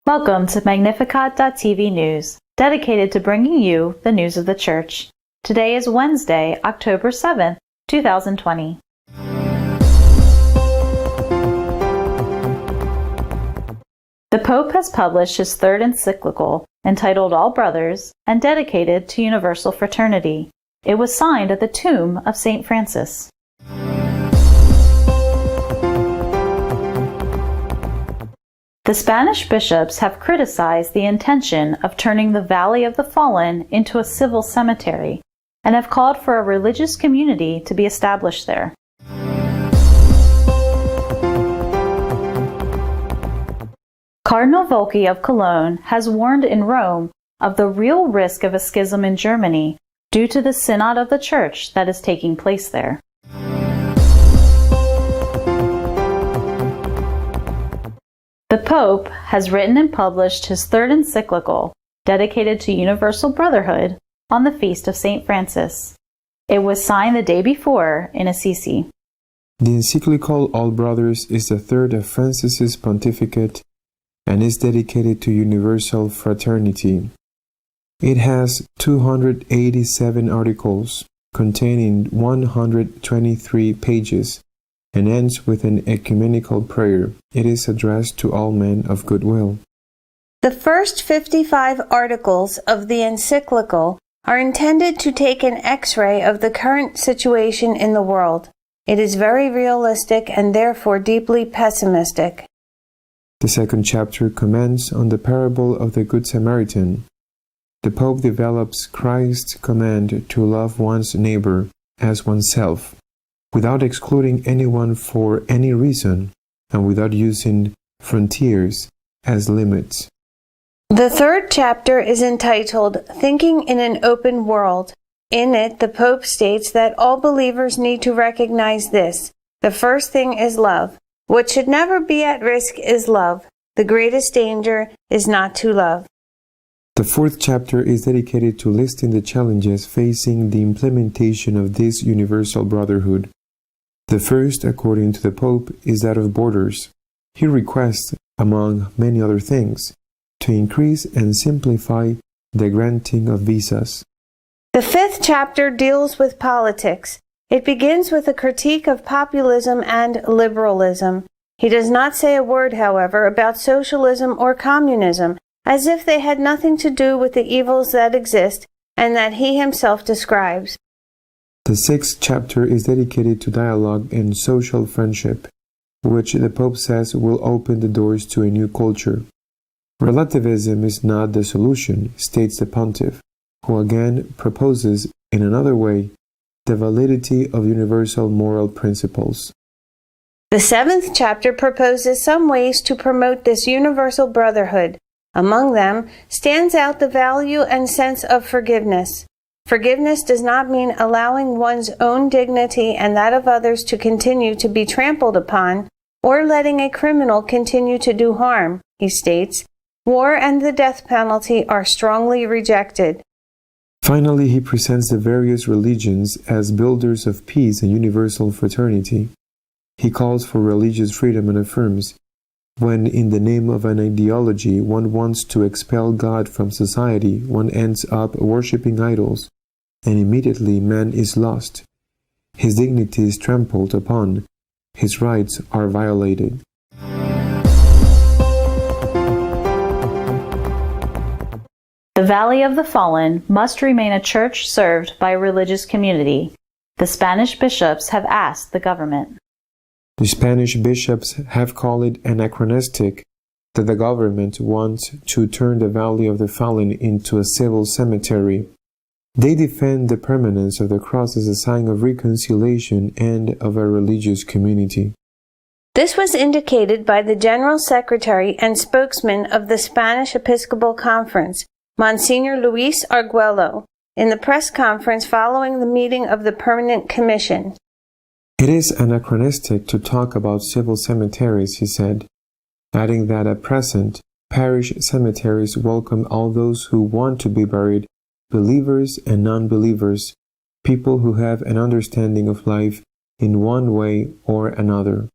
Welcome to Magnificat.tv News, dedicated to bringing you the news of the Church. Today is Wednesday, October 7th, 2020. The Pope has published his third encyclical, entitled All Brothers, and dedicated to universal fraternity. It was signed at the tomb of St. Francis. The Spanish bishops have criticized the intention of turning the Valley of the Fallen into a civil cemetery and have called for a religious community to be established there. Cardinal Volki of Cologne has warned in Rome of the real risk of a schism in Germany due to the Synod of the Church that is taking place there. The Pope has written and published his third encyclical, dedicated to universal brotherhood, on the feast of St. Francis. It was signed the day before in Assisi. The encyclical All Brothers is the third of Francis's pontificate and is dedicated to universal fraternity. It has 287 articles, containing 123 pages, and ends with an ecumenical prayer. It is addressed to all men of goodwill. The first 55 articles of the encyclical are intended to take an X-ray of the current situation in the world. It is very realistic and therefore deeply pessimistic. The second chapter comments on the parable of the Good Samaritan. The Pope develops Christ's command to love one's neighbor as oneself, without excluding anyone for any reason, and without using frontiers as limits. The third chapter is entitled Thinking in an Open World. In it, the Pope states that all believers need to recognize this. The first thing is love. What should never be at risk is love. The greatest danger is not to love. The fourth chapter is dedicated to listing the challenges facing the implementation of this universal brotherhood. The first, according to the Pope, is that of borders. He requests, among many other things, to increase and simplify the granting of visas. The fifth chapter deals with politics. It begins with a critique of populism and liberalism. He does not say a word, however, about socialism or communism, as if they had nothing to do with the evils that exist and that he himself describes. The sixth chapter is dedicated to dialogue and social friendship, which the Pope says will open the doors to a new culture. Relativism is not the solution, states the Pontiff, who again proposes, in another way, the validity of universal moral principles. The seventh chapter proposes some ways to promote this universal brotherhood. Among them stands out the value and sense of forgiveness. Forgiveness does not mean allowing one's own dignity and that of others to continue to be trampled upon, or letting a criminal continue to do harm, he states. War and the death penalty are strongly rejected. Finally, he presents the various religions as builders of peace and universal fraternity. He calls for religious freedom and affirms, when in the name of an ideology one wants to expel God from society, one ends up worshipping idols, and immediately man is lost. His dignity is trampled upon, his rights are violated. The Valley of the Fallen must remain a church served by a religious community. The Spanish bishops have asked the government. The Spanish bishops have called it anachronistic that the government wants to turn the Valley of the Fallen into a civil cemetery. They defend the permanence of the cross as a sign of reconciliation and of a religious community. This was indicated by the General Secretary and spokesman of the Spanish Episcopal Conference, Monsignor Luis Arguello, in the press conference following the meeting of the Permanent Commission. It is anachronistic to talk about civil cemeteries, he said, adding that at present, parish cemeteries welcome all those who want to be buried, believers and non-believers, people who have an understanding of life in one way or another.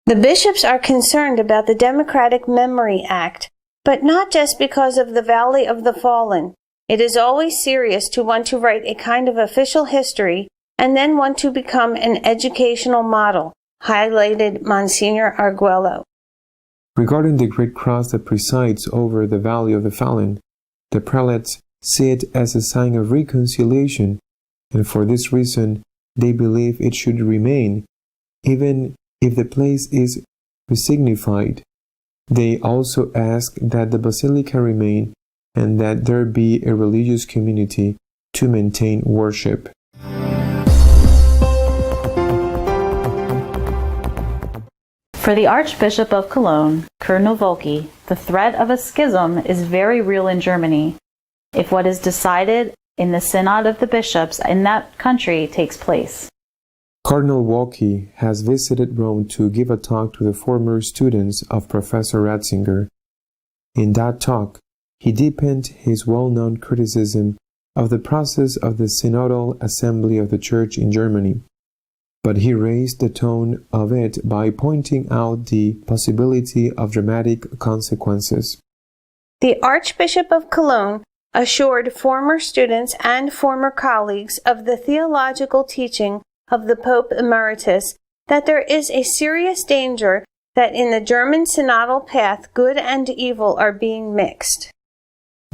The bishops are concerned about the Democratic Memory Act, But not just because of the Valley of the Fallen. It is always serious to want to write a kind of official history and then want to become an educational model, highlighted Monsignor Arguello. Regarding the great cross that presides over the Valley of the Fallen, the prelates see it as a sign of reconciliation, and for this reason they believe it should remain, even if the place is resignified. They also ask that the basilica remain and that there be a religious community to maintain worship. For the Archbishop of Cologne, Cardinal Volki, the threat of a schism is very real in Germany if what is decided in the Synod of the Bishops in that country takes place. Cardinal Volki has visited Rome to give a talk to the former students of Professor Ratzinger. In that talk, he deepened his well-known criticism of the process of the Synodal Assembly of the Church in Germany. But he raised the tone of it by pointing out the possibility of dramatic consequences. The Archbishop of Cologne assured former students and former colleagues of the theological teaching of the Pope Emeritus that there is a serious danger that in the German synodal path good and evil are being mixed.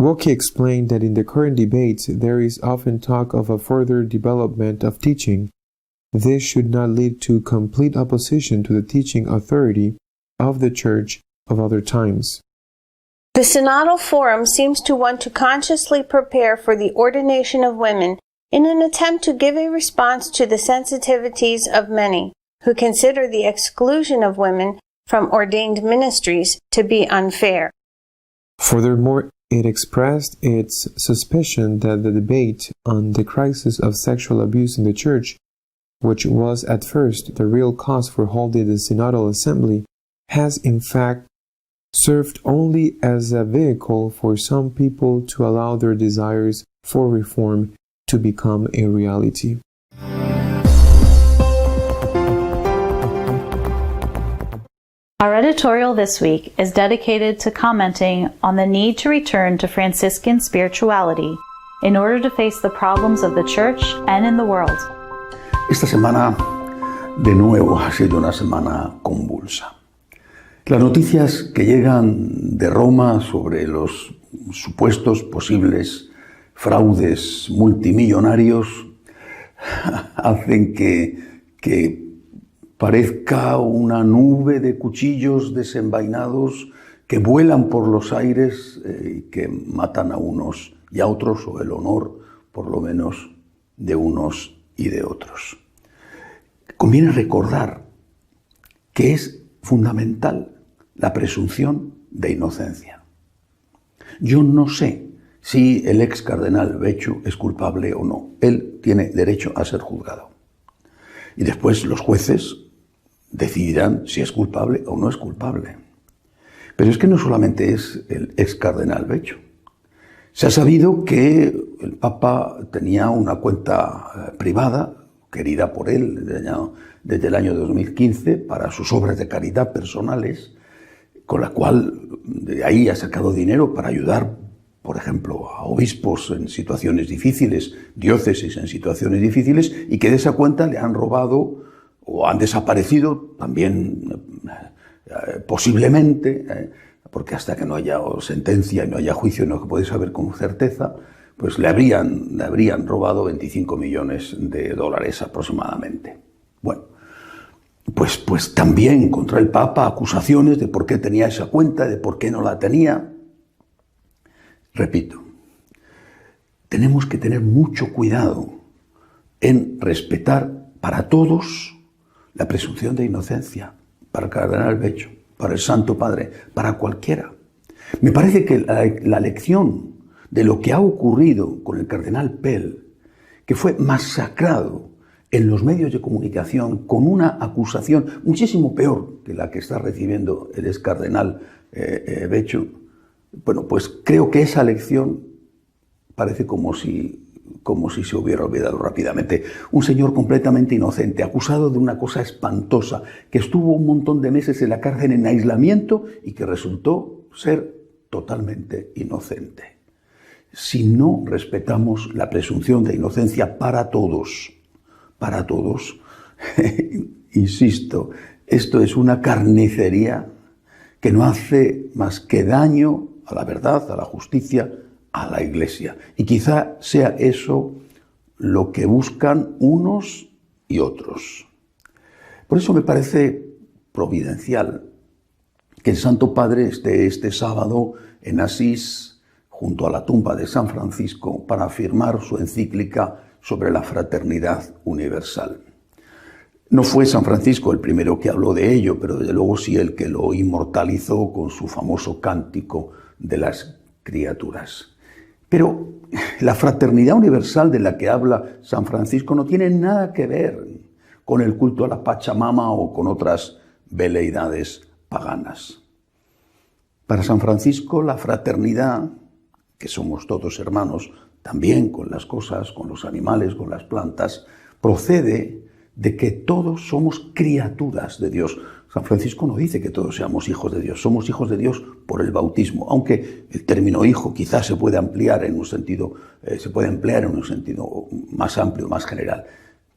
Volki explained that in the current debates there is often talk of a further development of teaching. This should not lead to complete opposition to the teaching authority of the Church of other times. The Synodal Forum seems to want to consciously prepare for the ordination of women in an attempt to give a response to the sensitivities of many who consider the exclusion of women from ordained ministries to be unfair. Furthermore, it expressed its suspicion that the debate on the crisis of sexual abuse in the Church, which was at first the real cause for holding the Synodal Assembly, has in fact served only as a vehicle for some people to allow their desires for reform to become a reality. Our editorial this week is dedicated to commenting on the need to return to Franciscan spirituality in order to face the problems of the Church and in the world. Esta semana, de nuevo, ha sido una semana convulsa. Las noticias que llegan de Roma sobre los supuestos posibles fraudes multimillonarios hacen que parezca una nube de cuchillos desenvainados que vuelan por los aires y que matan a unos y a otros, o el honor, por lo menos, de unos y de otros. Conviene recordar que es fundamental la presunción de inocencia. Yo no sé si el ex cardenal Becciu es culpable o no. Él tiene derecho a ser juzgado. Y después los jueces decidirán si es culpable o no es culpable. Pero es que no solamente es el ex cardenal Becciu. Se ha sabido que el Papa tenía una cuenta privada, querida por él desde el año 2015, para sus obras de caridad personales, con la cual de ahí ha sacado dinero para ayudar, por ejemplo, a obispos en situaciones difíciles, diócesis en situaciones difíciles, y que de esa cuenta le han robado o han desaparecido también posiblemente, porque hasta que no haya sentencia y no haya juicio no se puede saber con certeza, pues le habrían robado 25 millones de dólares aproximadamente. Bueno, pues también contra el Papa acusaciones de por qué tenía esa cuenta, de por qué no la tenía. Repito, tenemos que tener mucho cuidado en respetar para todos la presunción de inocencia, para el cardenal Becciu, para el Santo Padre, para cualquiera. Me parece que la lección de lo que ha ocurrido con el cardenal Pell, que fue masacrado en los medios de comunicación con una acusación muchísimo peor que la que está recibiendo el ex cardenal Becciu, bueno, pues creo que esa lección parece como si se hubiera olvidado rápidamente. Un señor completamente inocente, acusado de una cosa espantosa, que estuvo un montón de meses en la cárcel en aislamiento y que resultó ser totalmente inocente. Si no respetamos la presunción de inocencia para todos, insisto, esto es una carnicería que no hace más que daño a la verdad, a la justicia, a la Iglesia. Y quizá sea eso lo que buscan unos y otros. Por eso me parece providencial que el Santo Padre esté este sábado en Asís, junto a la tumba de San Francisco, para firmar su encíclica sobre la fraternidad universal. No fue San Francisco el primero que habló de ello, pero desde luego sí el que lo inmortalizó con su famoso cántico de las criaturas. Pero la fraternidad universal de la que habla San Francisco no tiene nada que ver con el culto a la Pachamama o con otras veleidades paganas. Para San Francisco, la fraternidad, que somos todos hermanos, también con las cosas, con los animales, con las plantas, procede de que todos somos criaturas de Dios. San Francisco no dice que todos seamos hijos de Dios, somos hijos de Dios por el bautismo, aunque el término hijo quizás se puede ampliar en un sentido, emplear en un sentido más amplio, más general.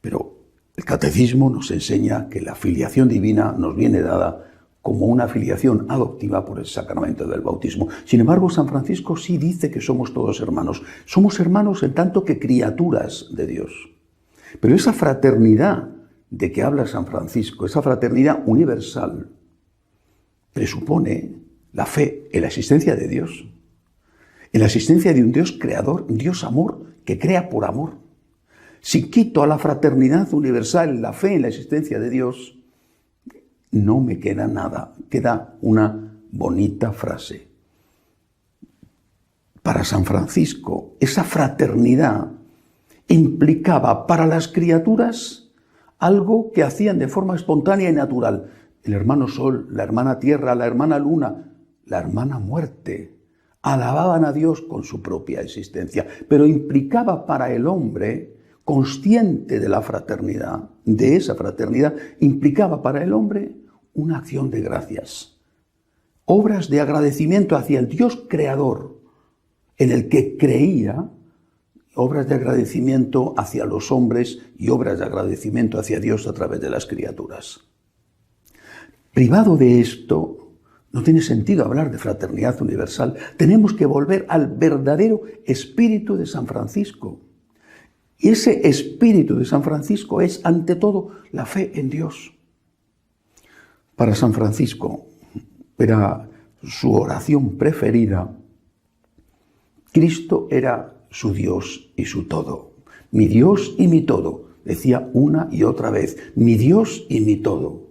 Pero el catecismo nos enseña que la filiación divina nos viene dada como una filiación adoptiva por el sacramento del bautismo. Sin embargo, San Francisco sí dice que somos todos hermanos. Somos hermanos en tanto que criaturas de Dios. Pero esa fraternidad de que habla San Francisco, esa fraternidad universal, presupone la fe en la existencia de Dios, en la existencia de un Dios creador, un Dios amor, que crea por amor. Si quito a la fraternidad universal la fe en la existencia de Dios, no me queda nada, queda una bonita frase. Para San Francisco, esa fraternidad implicaba para las criaturas algo que hacían de forma espontánea y natural. El hermano Sol, la hermana Tierra, la hermana Luna, la hermana Muerte, alababan a Dios con su propia existencia, pero implicaba para el hombre, consciente de la fraternidad, de esa fraternidad, implicaba para el hombre una acción de gracias, obras de agradecimiento hacia el Dios creador, en el que creía, obras de agradecimiento hacia los hombres y obras de agradecimiento hacia Dios a través de las criaturas. Privado de esto, no tiene sentido hablar de fraternidad universal. Tenemos que volver al verdadero espíritu de San Francisco. Y ese espíritu de San Francisco es, ante todo, la fe en Dios. Para San Francisco era su oración preferida. Cristo era su Dios y su todo. Mi Dios y mi todo. Decía una y otra vez, mi Dios y mi todo.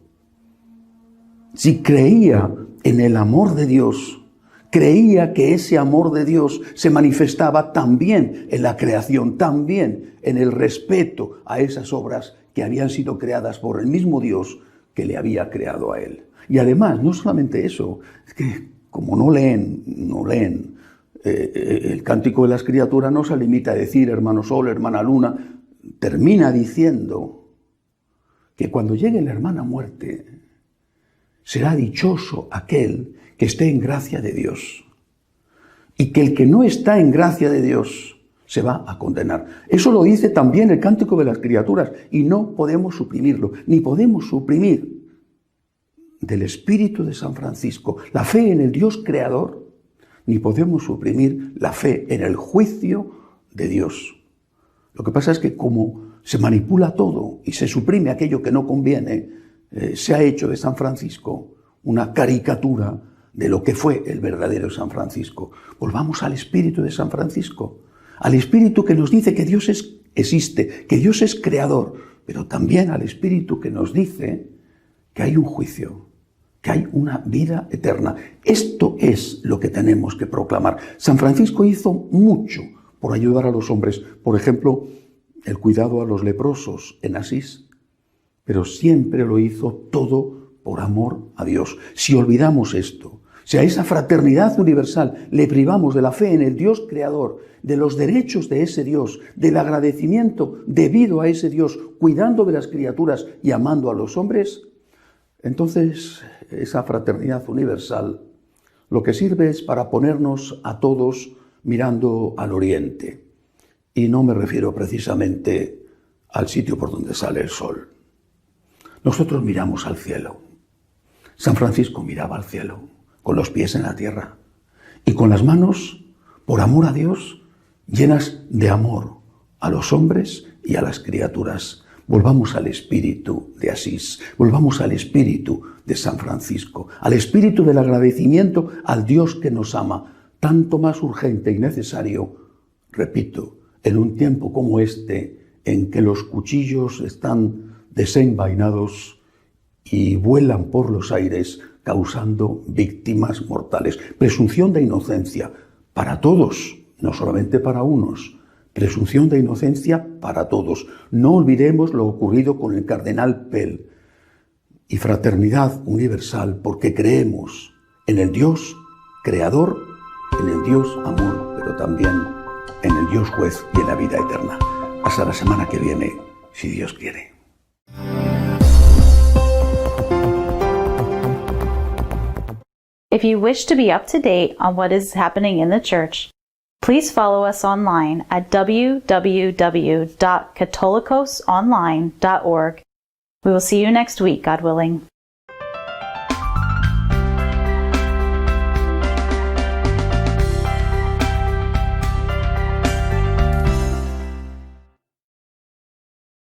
Si creía en el amor de Dios, creía que ese amor de Dios se manifestaba también en la creación, también en el respeto a esas obras que habían sido creadas por el mismo Dios que le había creado a él. Y además, no solamente eso, es que como no leen, el cántico de las criaturas no se limita a decir hermano Sol, hermana Luna, termina diciendo que cuando llegue la hermana Muerte, será dichoso aquel que esté en gracia de Dios, y que el que no está en gracia de Dios se va a condenar. Eso lo dice también el cántico de las criaturas, y no podemos suprimirlo, ni podemos suprimir del espíritu de San Francisco la fe en el Dios creador, ni podemos suprimir la fe en el juicio de Dios. Lo que pasa es que como se manipula todo y se suprime aquello que no conviene, se ha hecho de San Francisco una caricatura de lo que fue el verdadero San Francisco. Volvamos al espíritu de San Francisco, al espíritu que nos dice que Dios existe, que Dios es creador, pero también al espíritu que nos dice que hay un juicio, que hay una vida eterna. Esto es lo que tenemos que proclamar. San Francisco hizo mucho por ayudar a los hombres. Por ejemplo, el cuidado a los leprosos en Asís. Pero siempre lo hizo todo por amor a Dios. Si olvidamos esto, si a esa fraternidad universal le privamos de la fe en el Dios creador, de los derechos de ese Dios, del agradecimiento debido a ese Dios, cuidando de las criaturas y amando a los hombres, entonces esa fraternidad universal lo que sirve es para ponernos a todos mirando al oriente. Y no me refiero precisamente al sitio por donde sale el sol. Nosotros miramos al cielo. San Francisco miraba al cielo, con los pies en la tierra y con las manos, por amor a Dios, llenas de amor a los hombres y a las criaturas. Volvamos al espíritu de Asís, volvamos al espíritu de San Francisco, al espíritu del agradecimiento al Dios que nos ama, tanto más urgente y necesario, repito, en un tiempo como este, en que los cuchillos están desenvainados y vuelan por los aires, causando víctimas mortales. Presunción de inocencia para todos, no solamente para unos. Presunción de inocencia para todos. No olvidemos lo ocurrido con el cardenal Pell. Y fraternidad universal porque creemos en el Dios creador, en el Dios amor, pero también en el Dios juez y en la vida eterna. Hasta la semana que viene, si Dios quiere. If you wish to be up to date on what is happening in the Church, please follow us online at www.catholicosonline.org. We will see you next week, God willing.